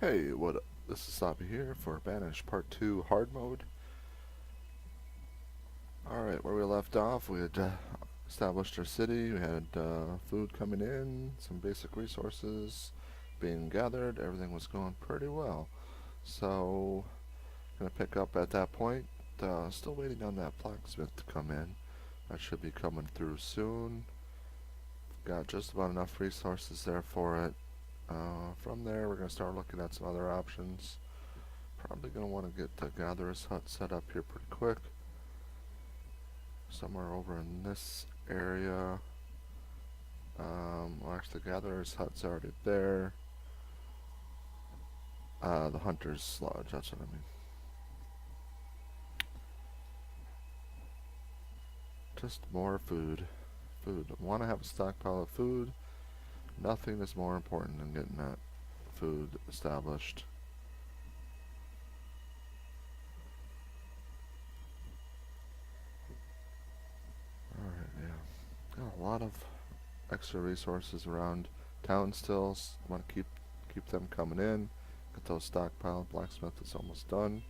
Hey, what up? This is Sabi here for Banished Part 2 Hard Mode. Alright, where we left off, we had established our city, we had food coming in, some basic resources being gathered, everything was going pretty well. So, gonna pick up at that point. Still waiting on that blacksmith to come in. That should be coming through soon. Got just about enough resources there for it. From there, we're gonna start looking at some other options. Probably going to want to get the gatherer's hut set up here pretty quick. Somewhere over in this area. Well, actually, the gatherer's hut's already there. The hunter's lodge, that's what I mean. Just more food. Food. I want to have a stockpile of food. Nothing is more important than getting that food established. Alright, yeah. Got a lot of extra resources around town still. Want to keep them coming in. Get those stockpiled. Blacksmith is almost done.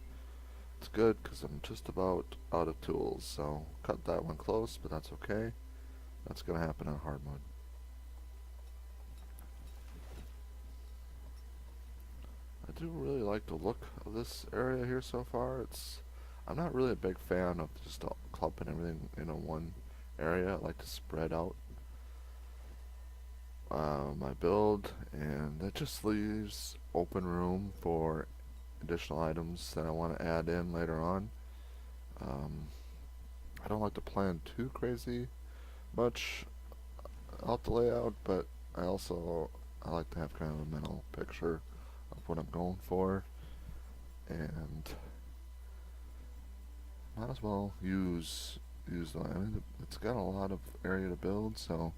It's good because I'm just about out of tools, so cut that one close, but that's okay. That's gonna happen in hard mode. I do really like the look of this area here so far. I'm not really a big fan of just clumping everything in a one area. I like to spread out my build, and that just leaves open room for additional items that I want to add in later on. I don't like to plan too crazy much out the layout, but I like to have kind of a mental picture of what I'm going for, and might as well use the land. It's got a lot of area to build, so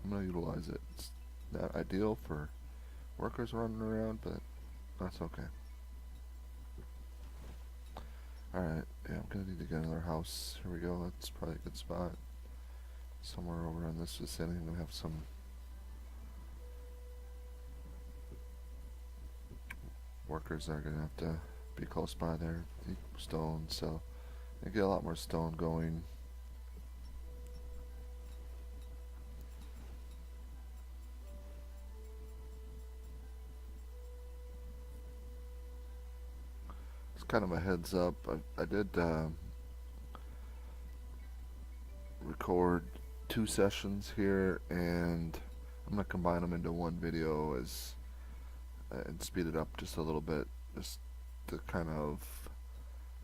I'm gonna utilize it. It's not ideal for workers running around, but that's okay. Alright, yeah, I'm gonna need to get another house. Here we go, that's probably a good spot. Somewhere over in this vicinity, I'm gonna have some workers that are gonna have to be close by there. Need stone, so I get a lot more stone going. It's kind of a heads up. I did record 2 sessions here, and I'm gonna combine them into one video and speed it up just a little bit, just to kind of.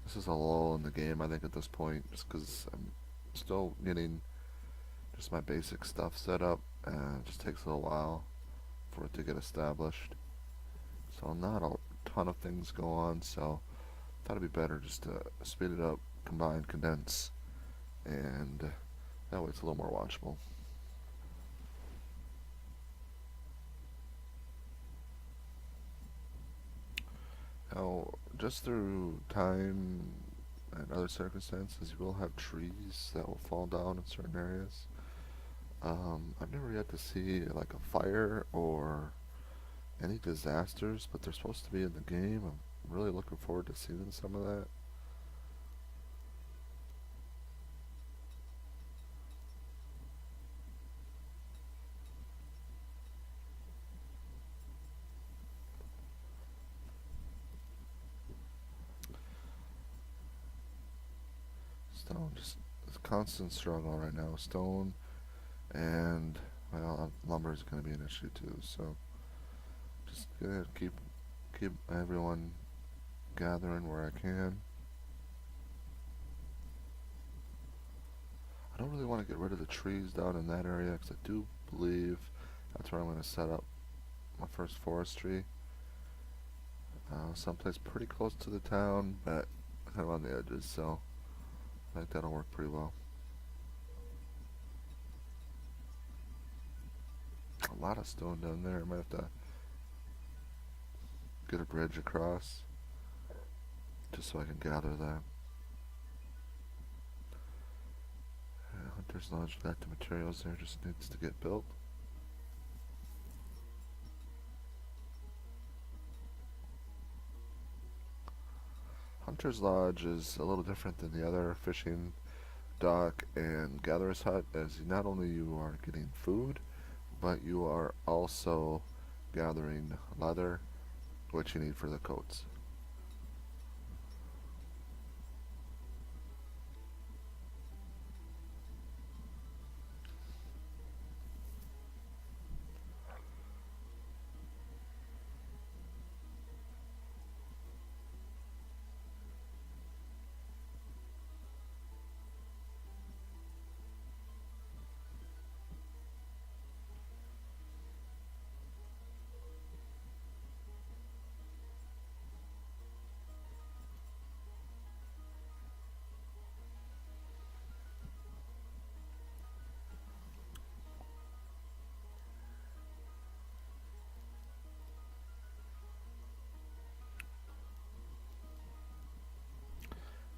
This is a lull in the game, I think, at this point, just because I'm still getting just my basic stuff set up, and it just takes a little while for it to get established. So not a ton of things go on, so I thought it'd be better just to speed it up, combine, condense, and that way it's a little more watchable. Now, just through time and other circumstances, you will have trees that will fall down in certain areas. I've never yet to see like a fire or any disasters, but they're supposed to be in the game. I'm really looking forward to seeing some of that. Stone, just a constant struggle right now. Stone and well, lumber is going to be an issue too. So just gonna keep everyone gathering where I can. I don't really want to get rid of the trees down in that area because I do believe that's where I'm going to set up my first forestry. Someplace pretty close to the town, but kind of on the edges, so I think that'll work pretty well. A lot of stone down there. I might have to get a bridge across just so I can gather that. Hunter's Lodge, got the materials there, just needs to get built. Hunter's Lodge is a little different than the other fishing dock and gatherer's hut, as not only you are getting food, but you are also gathering leather, which you need for the coats.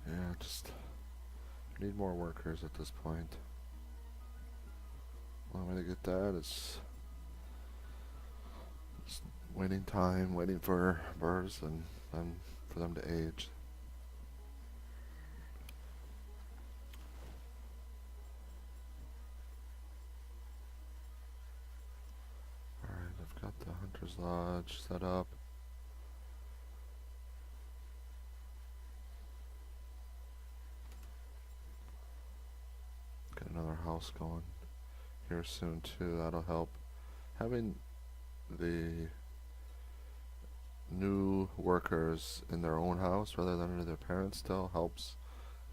Yeah, just need more workers at this point. One way to get that is just waiting time, waiting for birds and then for them to age. Alright, I've got the Hunter's Lodge set up. Get another house going here soon too, that'll help. Having the new workers in their own house rather than under their parents still helps.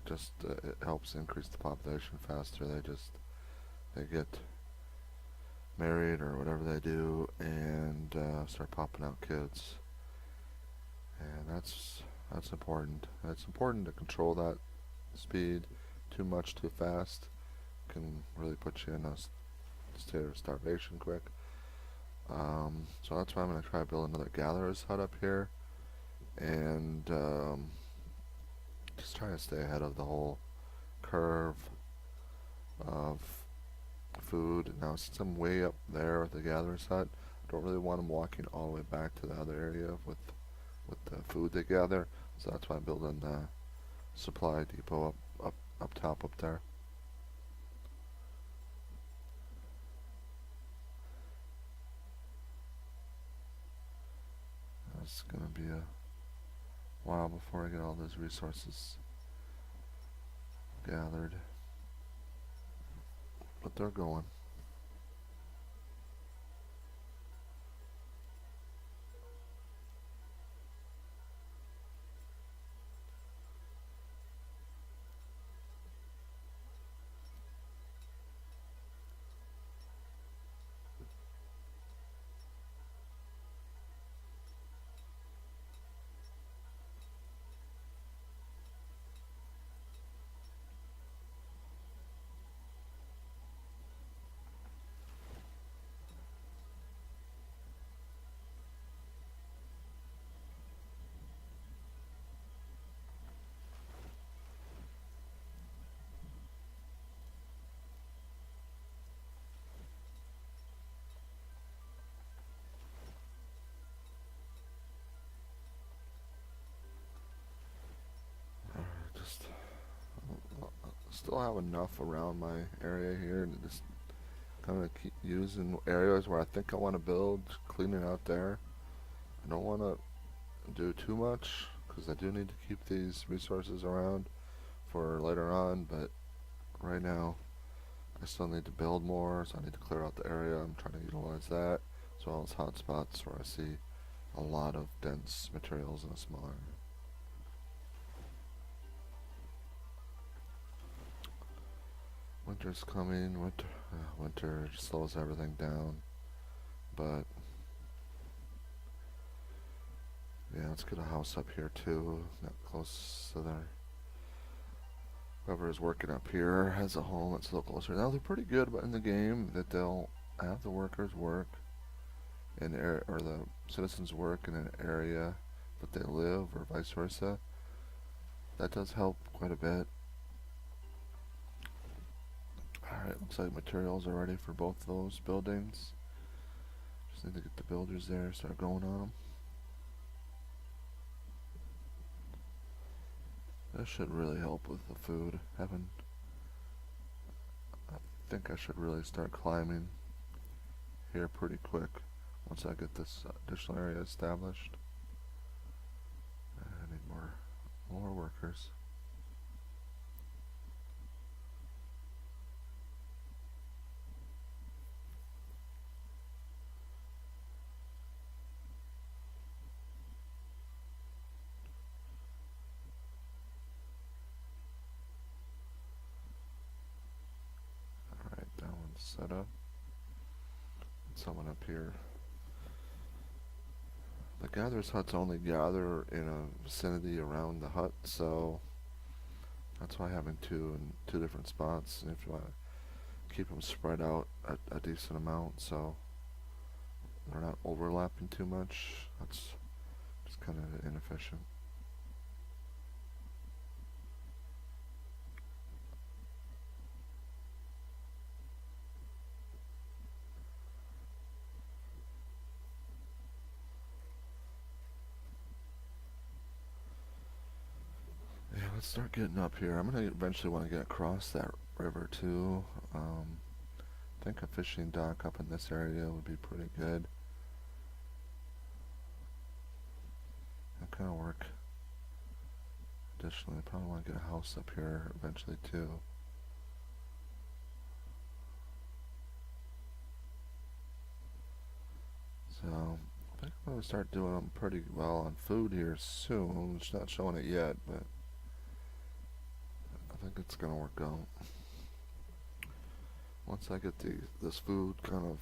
Just it helps increase the population faster. They get married or whatever they do and start popping out kids, and that's important. It's important to control that speed. Too much too fast can really put you in a state of starvation quick. So that's why I'm going to try to build another gatherer's hut up here, and just try to stay ahead of the whole curve of food. Now since I'm way up there with the gatherer's hut, I don't really want them walking all the way back to the other area with the food they gather, so that's why I'm building the supply depot up top up there. It's gonna be a while before I get all those resources gathered, but they're going. Just still have enough around my area here to just kind of keep using areas where I think I want to build, cleaning out there. I don't want to do too much because I do need to keep these resources around for later on, but right now I still need to build more, so I need to clear out the area. I'm trying to utilize that as well as hot spots where I see a lot of dense materials in a small area. Winter's coming. Winter slows everything down, but yeah, let's get a house up here too, not close to there. Whoever is working up here has a home that's a little closer. Now they're pretty good in the game that they'll have the workers work in or the citizens work in an area that they live, or vice versa. That does help quite a bit. Alright, looks like materials are ready for both those buildings. Just need to get the builders there, start going on them. This should really help with the food. I think I should really start climbing here pretty quick once I get this additional area established. I need more workers. Alright, that one's set up. Someone up here. The gatherer's huts only gather in a vicinity around the hut, so that's why having two in two different spots. And if you want to keep them spread out a decent amount, so they're not overlapping too much, that's just kind of inefficient. Yeah, let's start getting up here. I'm gonna eventually want to get across that river too. I think a fishing dock up in this area would be pretty good. That kind of work. Additionally, I probably want to get a house up here eventually too. So, I think I'm going to start doing pretty well on food here soon. It's not showing it yet, but I think it's going to work out. Once I get this food kind of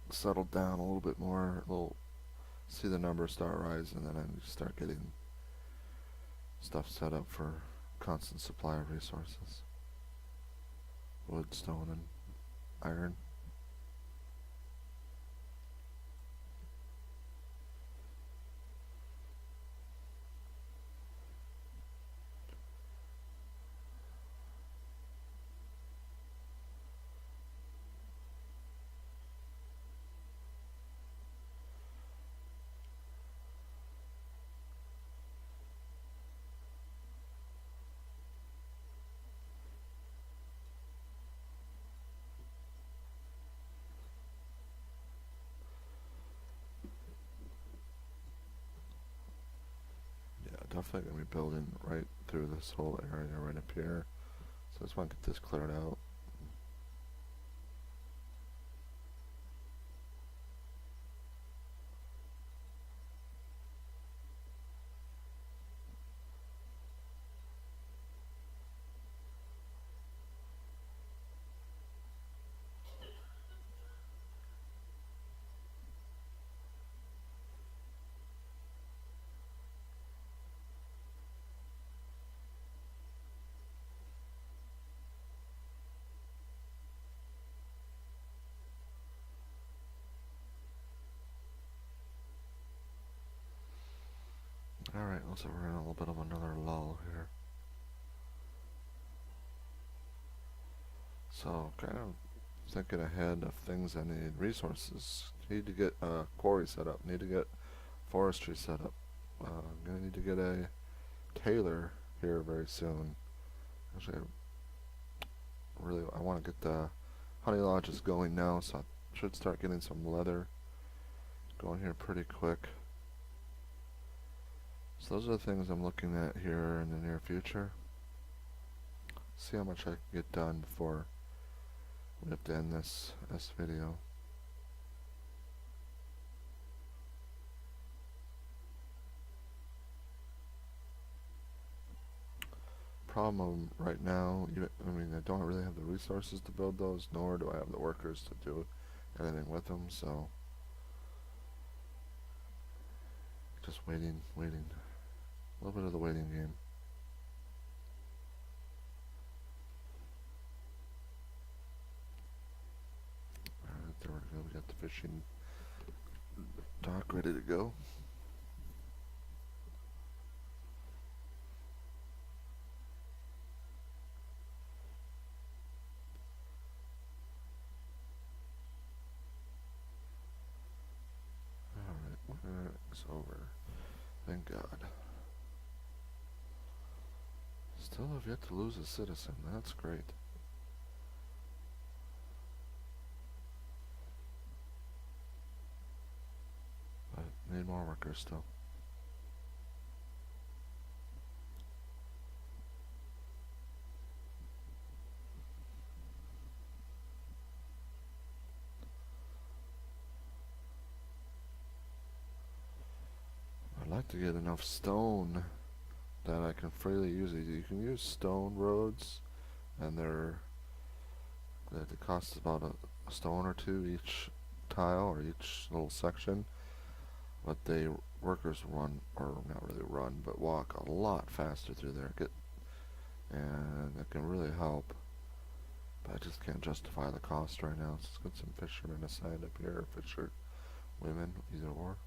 settled down a little bit more, see the numbers start rising, and then I start getting stuff set up for constant supply of resources. Wood, stone, and iron. Definitely going to be building right through this whole area right up here. So I just want to get this cleared out. Alright, looks like we're in a little bit of another lull here. So, kind of thinking ahead of things I need. Resources. Need to get a quarry set up. Need to get forestry set up. I'm going to need to get a tailor here very soon. Actually, I want to get the honey lodges going now, so I should start getting some leather going here pretty quick. So those are the things I'm looking at here in the near future. See how much I can get done before we have to end this video. Problem right now, I don't really have the resources to build those, nor do I have the workers to do anything with them, so just waiting. A little bit of the waiting game. Alright, there we go. We got the fishing dock ready to go. Alright, it's over. Thank God. Still have yet to lose a citizen. That's great. But need more workers still. I'd like to get enough stone that I can freely use it. You can use stone roads, and it costs about a stone or two each tile or each little section, but workers run, or not really run, but walk a lot faster through there. And it can really help. But I just can't justify the cost right now. So let's get some fishermen assigned up here, fisher women, either or.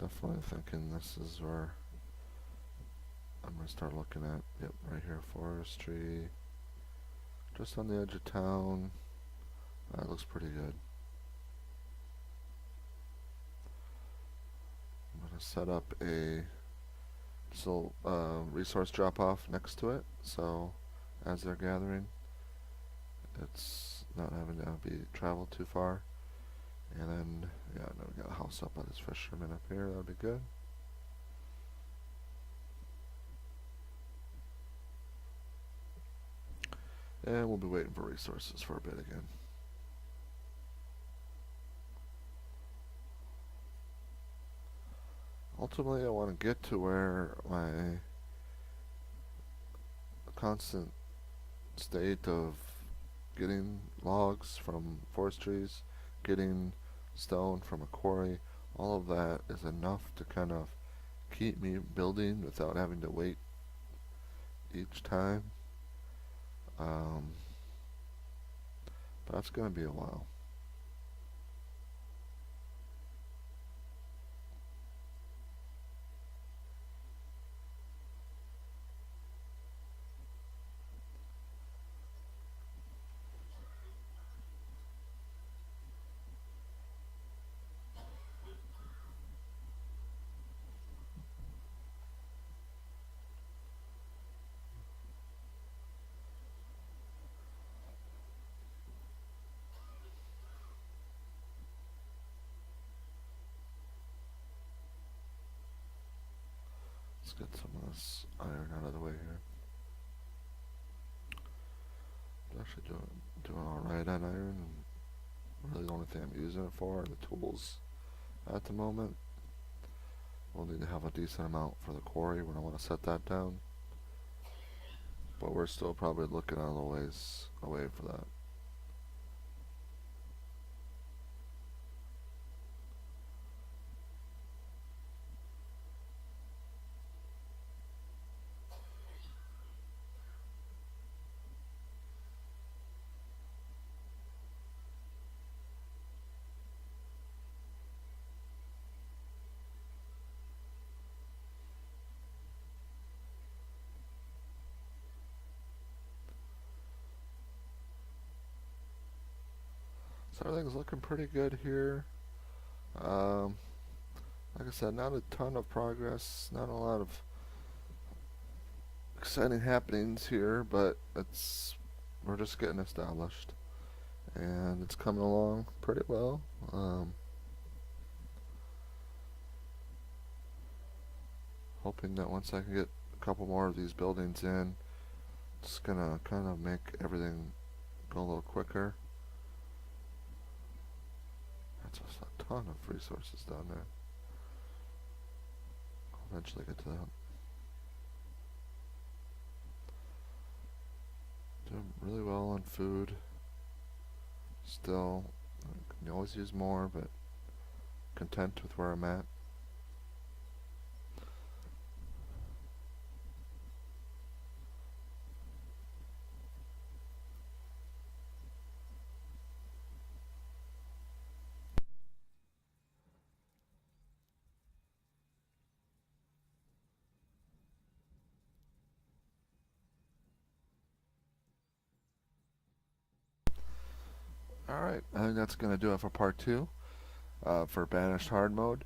Definitely thinking this is where I'm going to start looking at. Yep, right here, forestry. Just on the edge of town. That looks pretty good. I'm going to set up a resource drop-off next to it, so as they're gathering, it's not having to be traveled too far. And then, yeah, now we got a house up by this fisherman up here. That'll be good. And we'll be waiting for resources for a bit again. Ultimately, I want to get to where my constant state of getting logs from forest trees, getting stone from a quarry, all of that is enough to kind of keep me building without having to wait each time. But that's going to be a while. Let's get some of this iron out of the way here. Actually doing alright on iron. Really the only thing I'm using it for are the tools at the moment. We'll need to have a decent amount for the quarry when I want to set that down. But we're still probably looking a little ways away for that. So everything's looking pretty good here. Like I said, not a ton of progress, not a lot of exciting happenings here, but we're just getting established, and it's coming along pretty well. Hoping that once I can get a couple more of these buildings in, it's gonna kind of make everything go a little quicker. That's just a ton of resources down there. I'll eventually get to that. Doing really well on food. Still, I can always use more, but content with where I'm at. Alright, I think that's going to do it for part 2 for Banished Hard Mode.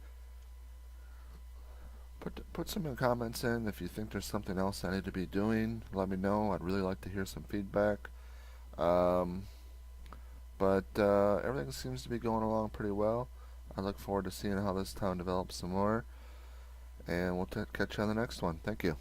Put some comments in if you think there's something else I need to be doing. Let me know. I'd really like to hear some feedback. Um, but everything seems to be going along pretty well. I look forward to seeing how this town develops some more. And we'll catch you on the next one. Thank you.